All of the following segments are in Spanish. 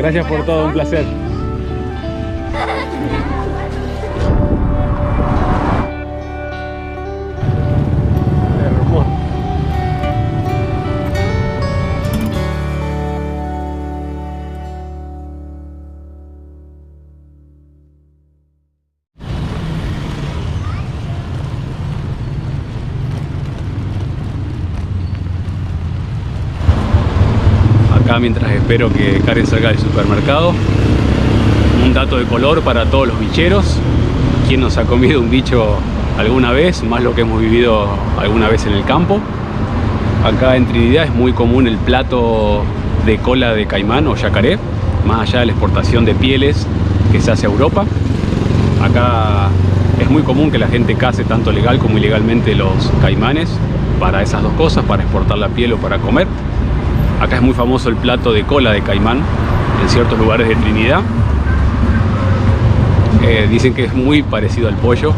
Gracias por todo, un placer. Mientras espero que Karen salga del supermercado, un dato de color para todos los bicheros. ¿Quién nos ha comido un bicho alguna vez? Más lo que hemos vivido alguna vez en el campo. Acá en Trinidad es muy común el plato de cola de caimán o yacaré, más allá de la exportación de pieles que se hace a Europa. Acá es muy común que la gente cace tanto legal como ilegalmente los caimanes para esas dos cosas, para exportar la piel o para comer. Acá es muy famoso el plato de cola de caimán en ciertos lugares de Trinidad. Dicen que es muy parecido al pollo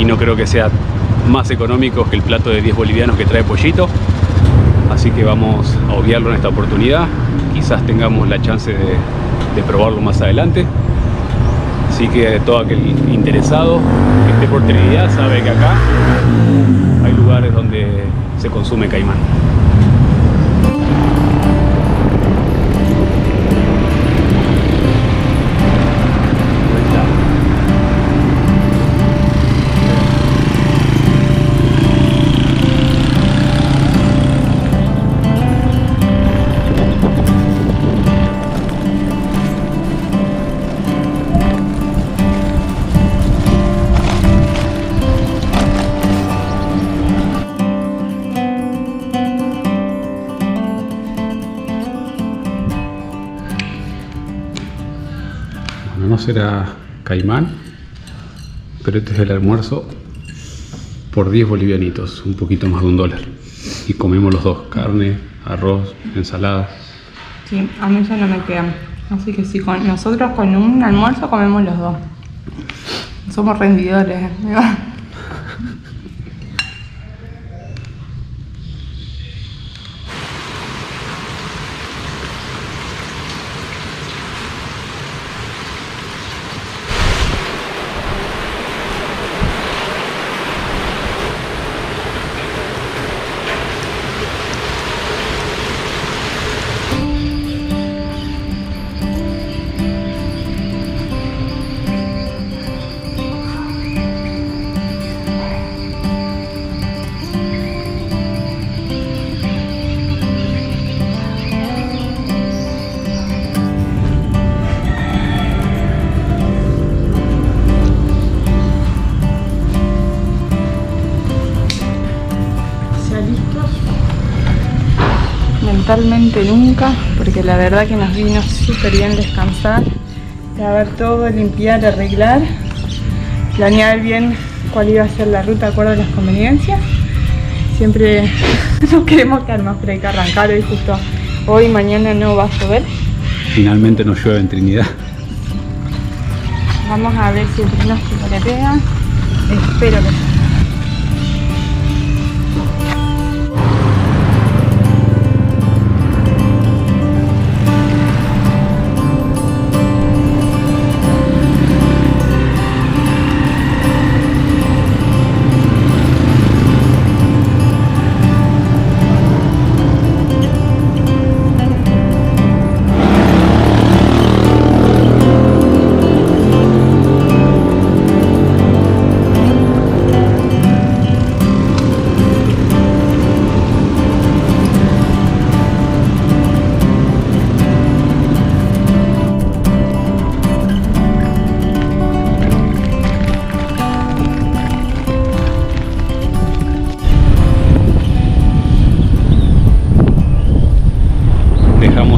y no creo que sea más económico que el plato de 10 bolivianos que trae pollito. Así que vamos a obviarlo en esta oportunidad. Quizás tengamos la chance de probarlo más adelante. Así que todo aquel interesado que esté por Trinidad sabe que acá hay lugares donde se consume caimán. No será caimán, pero este es el almuerzo por 10 bolivianitos, un poquito más de $1. Y comemos los dos, carne, arroz, ensalada. Sí, a mí ya no me quedan. Así que sí, nosotros con un almuerzo comemos los dos. Somos rendidores. Mentalmente nunca, porque la verdad que nos vino súper bien descansar, de ver todo, limpiar, arreglar, planear bien cuál iba a ser la ruta de acuerdo a las conveniencias. Siempre no queremos quedar más, pero hay que arrancar hoy, justo hoy, mañana no va a llover. Finalmente no llueve en Trinidad. Vamos a ver si el pronóstico le pega. Espero que sí.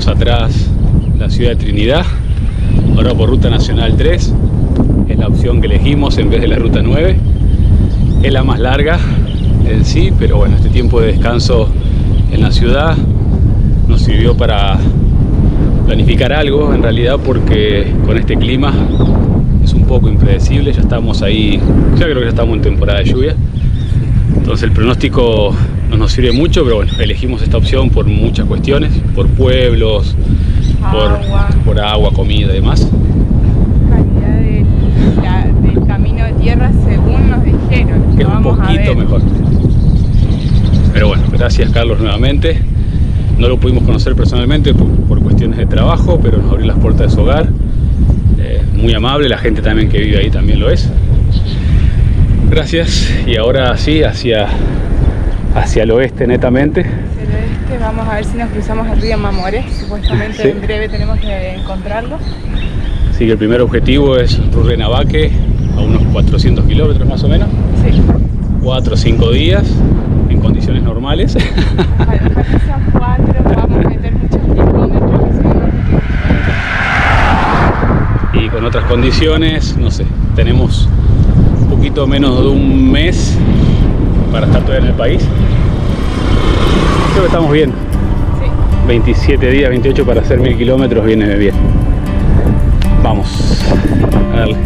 Atrás la ciudad de Trinidad, ahora por ruta nacional 3, es la opción que elegimos en vez de la ruta 9, es la más larga en sí, pero bueno, este tiempo de descanso en la ciudad nos sirvió para planificar algo en realidad, porque con este clima es un poco impredecible. Ya estamos ahí, ya creo que ya estamos en temporada de lluvia, entonces el pronóstico no nos sirve mucho, pero bueno, elegimos esta opción por muchas cuestiones, por pueblos, por agua, comida y demás. Calidad del camino de tierra según nos dijeron. Que es un poquito mejor. Pero bueno, gracias Carlos nuevamente. No lo pudimos conocer personalmente por cuestiones de trabajo, pero nos abrió las puertas de su hogar. Muy amable, la gente también que vive ahí también lo es. Gracias. Y ahora sí, hacia el oeste netamente. Hacia el oeste, vamos a ver si nos cruzamos el río Mamoré. Supuestamente sí. En breve tenemos que encontrarlo. Así que el primer objetivo es Rurrenabaque, a unos 400 kilómetros más o menos. Sí. 4 o 5 días, en condiciones normales. Ojalá sean 4, vamos a meter muchos kilómetros. Y con otras condiciones, no sé, tenemos un poquito menos de un mes para estar todavía en el país. Creo que estamos bien. Sí. 27 días, 28 para hacer 1000 kilómetros viene bien. Vamos a darle.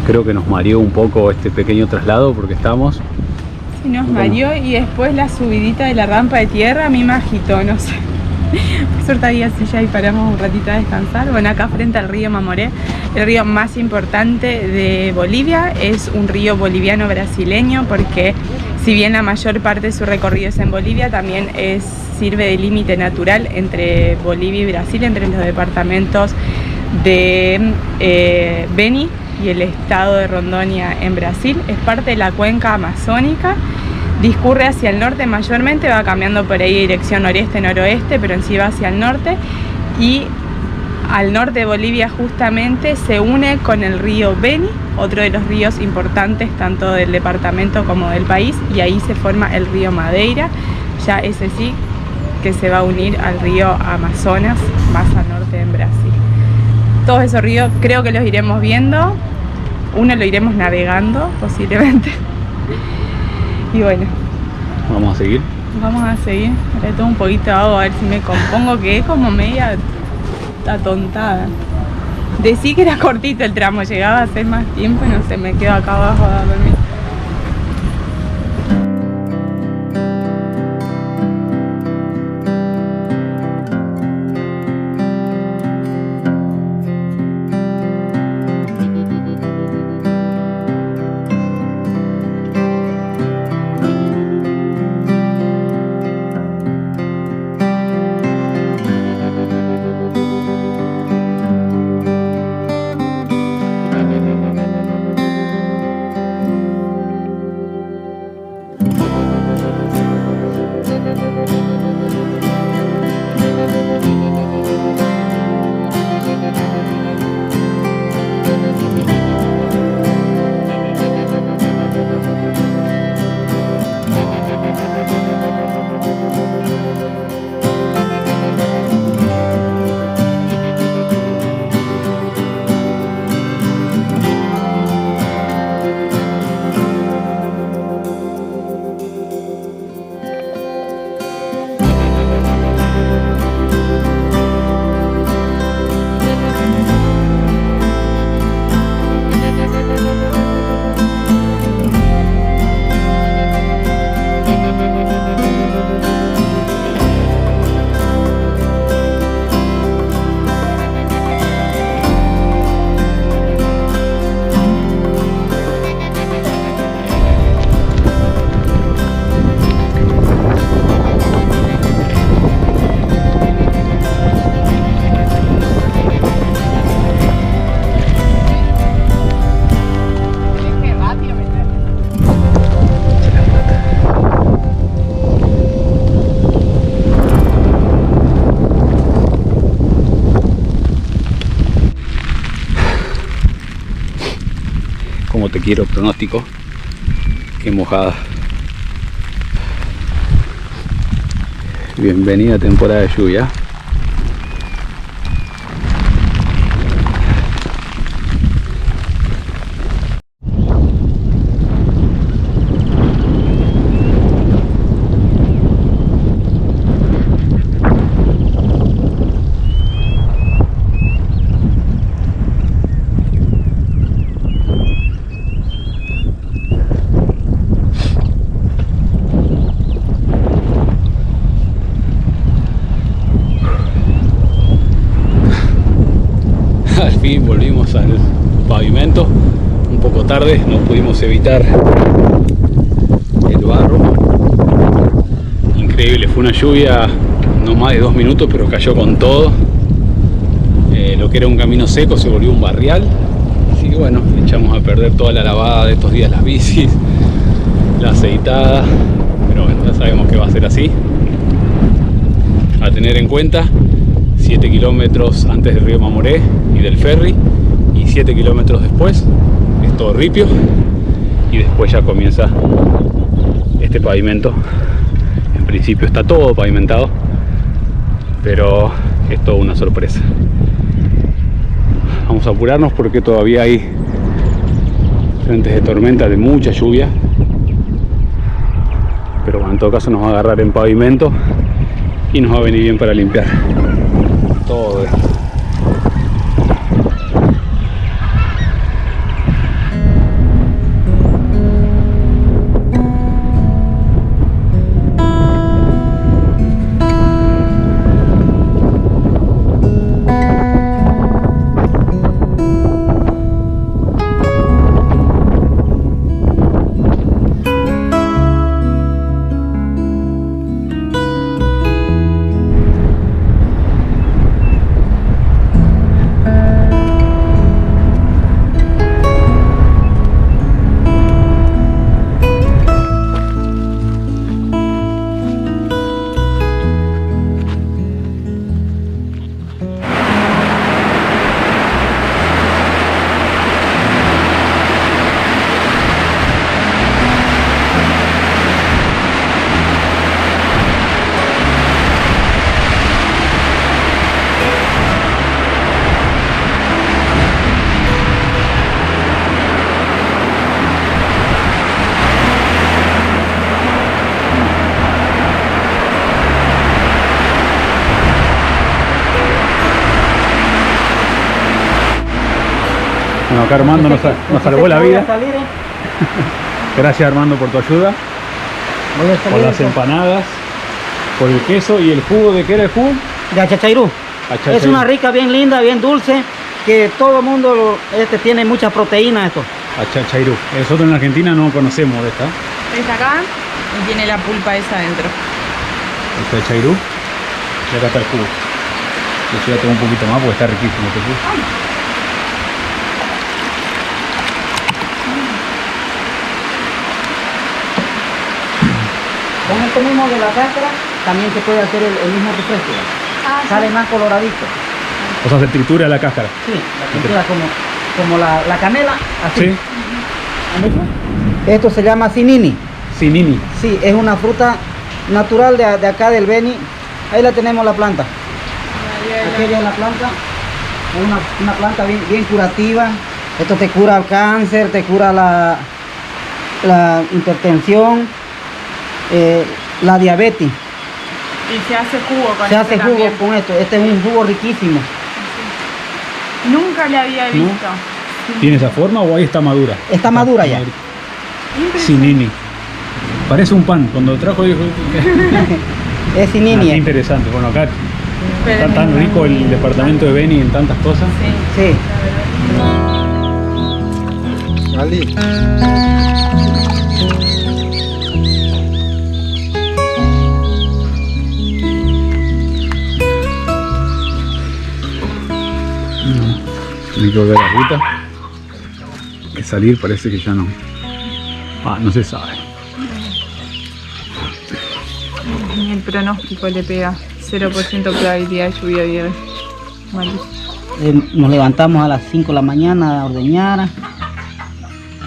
Creo que nos mareó un poco este pequeño traslado porque estamos... Sí, nos mareó y después la subidita de la rampa de tierra a mí me agitó, no sé. Por suerte había silla y paramos un ratito a descansar. Bueno, acá frente al río Mamoré, el río más importante de Bolivia, es un río boliviano-brasileño porque si bien la mayor parte de su recorrido es en Bolivia, también sirve de límite natural entre Bolivia y Brasil, entre los departamentos de Beni y el estado de Rondônia en Brasil. Es parte de la cuenca amazónica, discurre hacia el norte mayormente, va cambiando por ahí dirección noreste-noroeste, pero en sí va hacia el norte, y al norte de Bolivia justamente se une con el río Beni, otro de los ríos importantes tanto del departamento como del país, y ahí se forma el río Madeira, ya ese sí que se va a unir al río Amazonas más al norte en Brasil. Todos esos ríos creo que los iremos viendo, uno lo iremos navegando posiblemente. Y bueno, vamos a seguir. Vamos a seguir. Ahora tomo un poquito de agua a ver si me compongo, que es como media atontada. Decí que era cortito el tramo, llegaba a ser más tiempo y no sé, me quedo acá abajo a dormir. Como te quiero, pronóstico. Qué mojada. Bienvenida a temporada de lluvia. Al fin volvimos al pavimento, un poco tarde, no pudimos evitar el barro. Increíble, fue una lluvia no más de 2 minutos, pero cayó con todo. Lo que era un camino seco se volvió un barrial, así que bueno, echamos a perder toda la lavada de estos días, las bicis, la aceitada, pero bueno, ya sabemos que va a ser así. A tener en cuenta, 7 kilómetros antes del río Mamoré y del ferry, y 7 kilómetros después es todo ripio, y después ya comienza este pavimento. En principio está todo pavimentado, pero es toda una sorpresa. Vamos a apurarnos porque todavía hay frentes de tormenta de mucha lluvia, pero bueno, en todo caso nos va a agarrar en pavimento y nos va a venir bien para limpiar todo esto. Bueno, acá Armando nos salvó la vida. Gracias Armando por tu ayuda. Por las empanadas, por el queso y el jugo. ¿De qué era el jugo? De achachairú. Es una rica, bien linda, bien dulce, que todo el mundo tiene mucha proteína esto. Achachairú. Nosotros en Argentina no conocemos de esta. ¿Ves acá? Y tiene la pulpa esa adentro. Achachairú. Y acá está el jugo. Yo ya tengo un poquito más porque está riquísimo este jugo. Con esto mismo de la cáscara también se puede hacer el mismo refresco. Sale más coloradito. O sea, se tritura la cáscara. Sí, la tritura como la canela, así. Sí. Esto se llama sinini. Sinini. Sí, es una fruta natural de acá del Beni. Ahí la tenemos la planta. Aquella es la planta. Es una planta bien curativa. Esto te cura el cáncer, te cura la hipertensión, la diabetes. Y se hace jugo con esto. Se hace jugo también. con esto. Este es un jugo riquísimo. Nunca le había visto. ¿Tiene esa forma o ahí está madura? Está madura ya. Sinini. Parece un pan. Cuando lo trajo dijo... Es sinini. Qué interesante. Bueno, acá está tan rico el departamento de Beni en tantas cosas. Sí. Ali. Tiene que volver a la ruta. Que salir parece que ya no. No se sabe. Ni el pronóstico le pega. 0% probabilidad de lluvia viernes. Malísimo. Nos levantamos a las 5 de la mañana a ordeñar.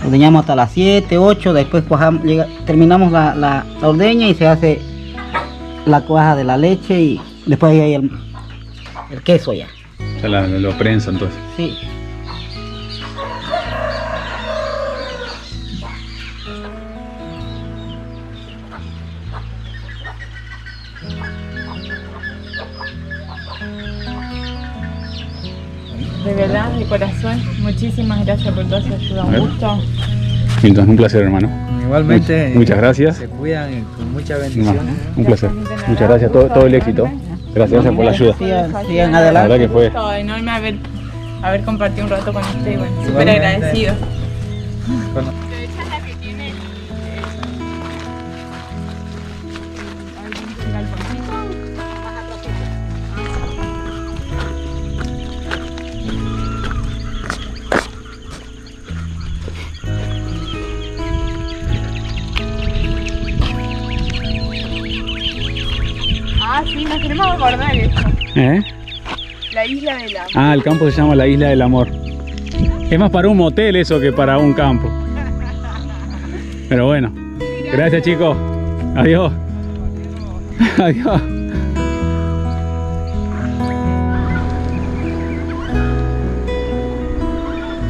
Ordeñamos hasta las 7, 8. Después terminamos la ordeña y se hace la cuaja de la leche y después hay el queso ya. Ya lo prensa entonces. Sí. De verdad, de corazón, muchísimas gracias por toda su ayuda. Un gusto. Entonces, un placer, hermano. Igualmente. Muchas gracias. Se cuidan con mucha bendición. Un placer. Muchas gracias. Todo el éxito. Gracias por la ayuda. Sigan La adelante. verdad que fue. Un gusto enorme haber compartido un rato con usted. Bueno, súper Igualmente. agradecido. Con- Sí, nos tenemos que acordar eso. ¿Eh? La isla del amor. El campo se llama la Isla del Amor. Es más para un motel eso que para un campo. Pero bueno. Gracias, chicos. Adiós. Adiós.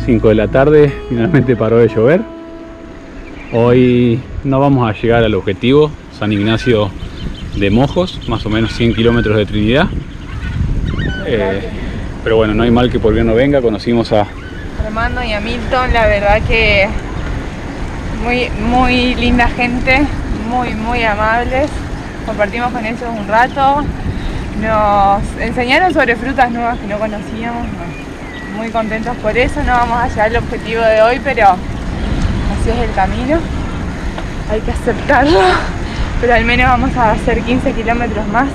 Cinco de la tarde, finalmente paró de llover. Hoy no vamos a llegar al objetivo, San Ignacio de Mojos, más o menos 100 kilómetros de Trinidad. Pero bueno, no hay mal que por bien no venga. Conocimos a Armando y a Milton, la verdad que muy linda gente, muy amables. Compartimos con ellos un rato, nos enseñaron sobre frutas nuevas que no conocíamos. Muy contentos por eso. No vamos a llegar al objetivo de hoy, pero así es el camino, hay que aceptarlo. Pero al menos vamos a hacer 15 kilómetros más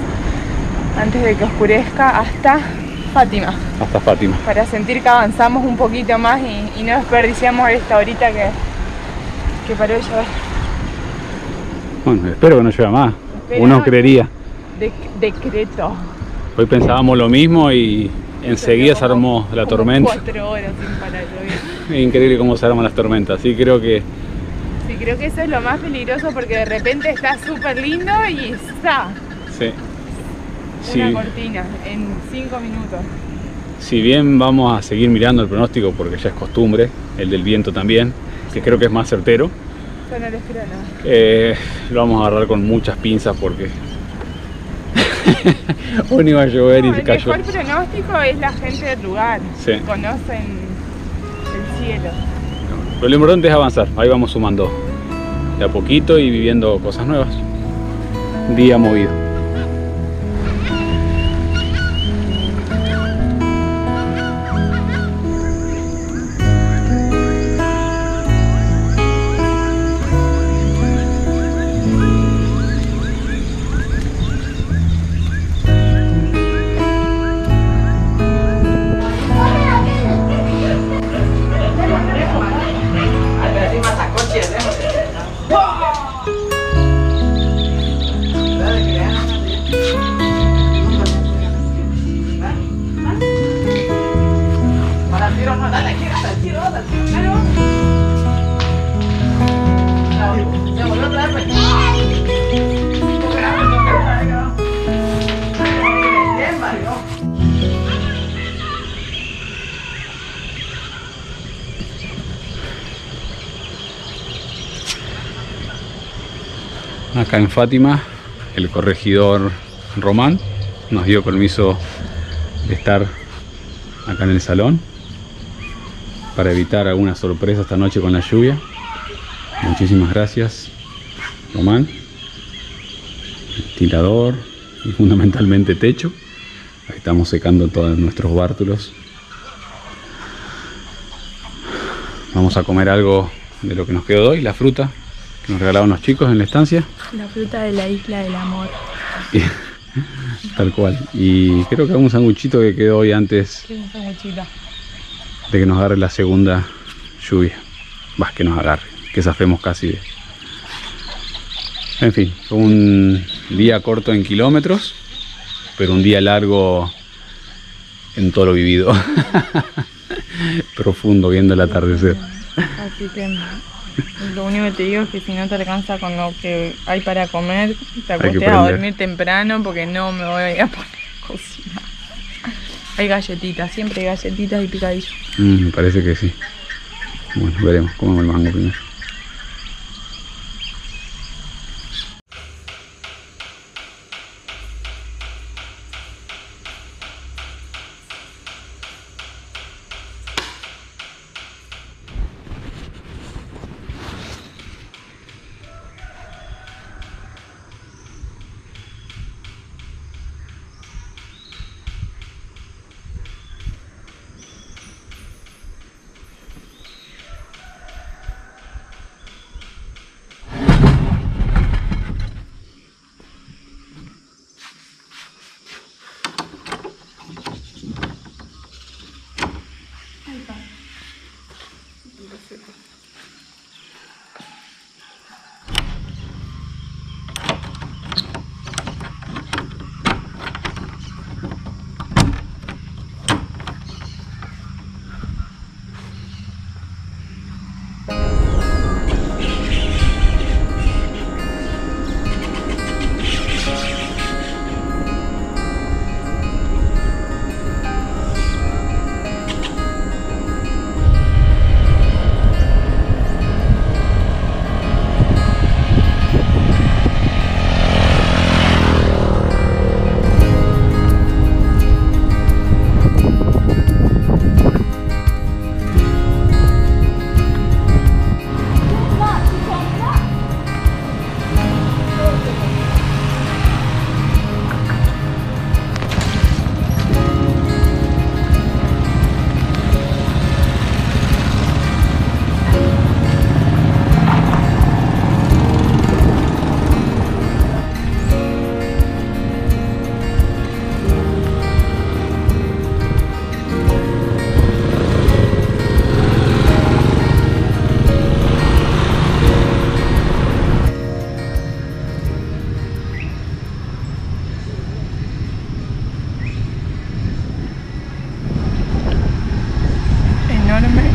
antes de que oscurezca hasta Fátima. Hasta Fátima. Para sentir que avanzamos un poquito más y no desperdiciamos esta horita que paró de llover. Bueno, espero que no llueva más. Espero. Uno creería. Decreto. Hoy pensábamos lo mismo y enseguida se armó la tormenta. 4 horas sin parar de llover. Es increíble cómo se arman las tormentas. Sí, creo que Sí, creo que eso es lo más peligroso porque de repente está súper lindo y ¡za! sí. Una Sí. cortina en 5 minutos. Si bien vamos a seguir mirando el pronóstico porque ya es costumbre, el del viento también, que creo que es más certero, Yo no les creo nada. lo vamos a agarrar con muchas pinzas porque hoy iba a llover y No, se el cayó. mejor pronóstico es la gente del lugar. Sí. Que conocen el cielo. Pero lo importante es avanzar, ahí vamos sumando de a poquito y viviendo cosas nuevas. Día movido. Acá en Fátima, el corregidor Román nos dio permiso de estar acá en el salón para evitar alguna sorpresa esta noche con la lluvia. Muchísimas gracias, Román. Ventilador y fundamentalmente techo. Ahí estamos secando todos nuestros bártulos. Vamos a comer algo de lo que nos quedó hoy, la fruta que nos regalaron los chicos en la estancia. La fruta de la isla del amor. Tal cual. Y creo que hay un sanguchito que quedó hoy antes ¿Qué es un sanguchito? de que nos agarre la segunda lluvia. Vas, que nos agarre, que zafemos casi de... En fin, fue un día corto en kilómetros, pero un día largo en todo lo vivido. Profundo, viendo el atardecer. Así que lo único que te digo es que si no te alcanza con lo que hay para comer, te acostés a dormir temprano porque no me voy a poner a cocinar. Hay galletitas, siempre hay galletitas y picadillo. Me parece que sí. Bueno, veremos, comemos el mango primero.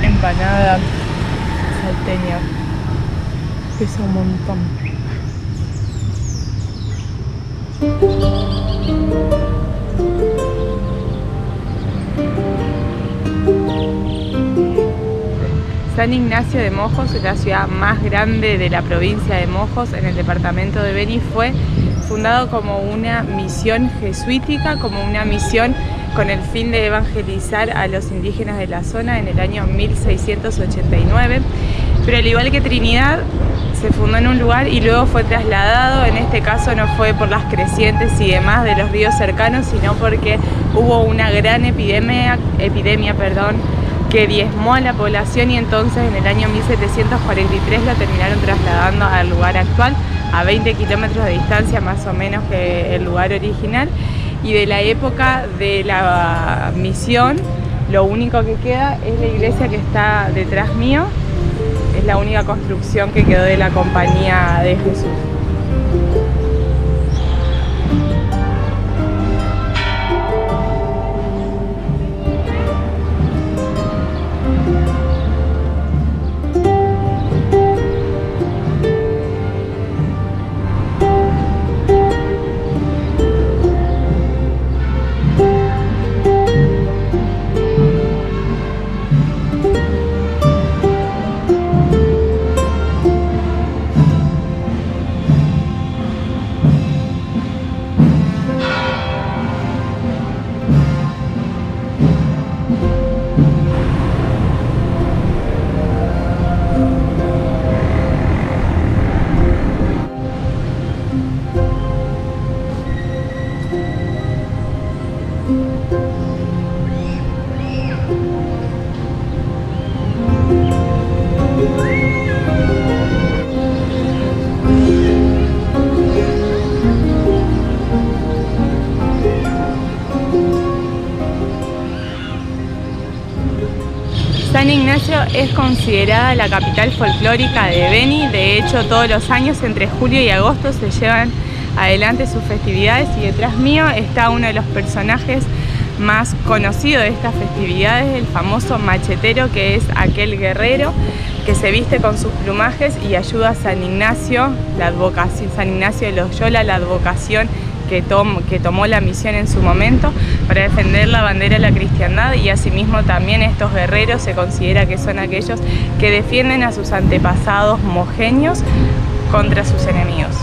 Empanada salteña, pesa un montón. San Ignacio de Mojos es la ciudad más grande de la provincia de Mojos, en el departamento de Beni. Fue fundado como una misión jesuítica, como una misión con el fin de evangelizar a los indígenas de la zona en el año 1689. Pero al igual que Trinidad, se fundó en un lugar y luego fue trasladado. En este caso no fue por las crecientes y demás de los ríos cercanos, sino porque hubo una gran epidemia, que diezmó a la población, y entonces en el año 1743 lo terminaron trasladando al lugar actual, a 20 kilómetros de distancia más o menos que el lugar original. Y de la época de la misión, lo único que queda es la iglesia que está detrás mío. Es la única construcción que quedó de la Compañía de Jesús. San Ignacio es considerada la capital folclórica de Beni. De hecho, todos los años entre julio y agosto se llevan adelante sus festividades, y detrás mío está uno de los personajes más conocidos de estas festividades, el famoso machetero, que es aquel guerrero que se viste con sus plumajes y ayuda a San Ignacio, la advocación, San Ignacio de Loyola, la advocación que tomó la misión en su momento para defender la bandera de la cristiandad. Y asimismo también estos guerreros se considera que son aquellos que defienden a sus antepasados mojeños contra sus enemigos.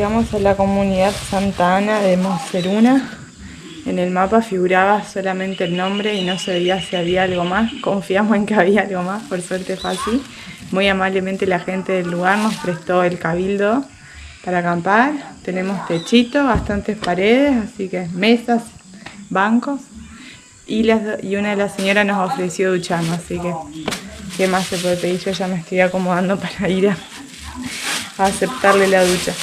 Llegamos a la comunidad Santa Ana de Moseruna. En el mapa figuraba solamente el nombre y no se veía si había algo más. Confiamos en que había algo más, por suerte fue así. Muy amablemente la gente del lugar nos prestó el cabildo para acampar. Tenemos techito, bastantes paredes, así que mesas, bancos. Y una de las señoras nos ofreció ducharnos, así que ¿qué más se puede pedir? Yo ya me estoy acomodando para ir a aceptarle la ducha.